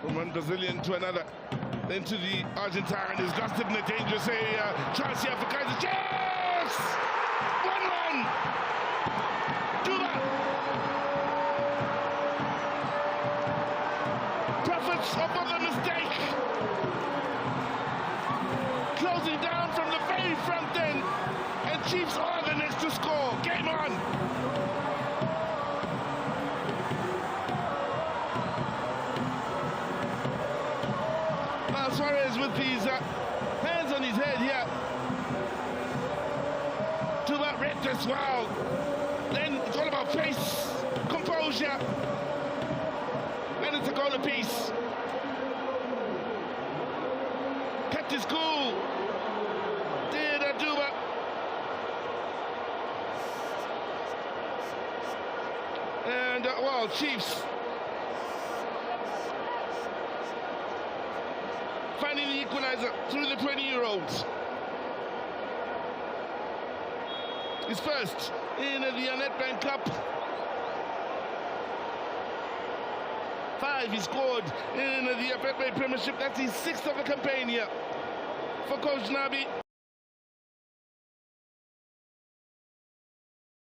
from one Brazilian to another, then to the Argentine, who's lost it in a dangerous area. Chance here for Kaizer. Yes! 1-1! Duba! Prophets of the mistake! Closing down from the very front end, and Chiefs are the next to score. Game on! Suarez with his hands on his head here. To that red as well. Then it's all about pace, composure, and it's a goal apiece. Kept his cool. Did Aduba. And well, Chiefs finding the equalizer through the 20-year-olds. His first in the NEDBANK Cup. 5 he scored in the Premiership. That's his 6th of the campaign here for Coach Nabi.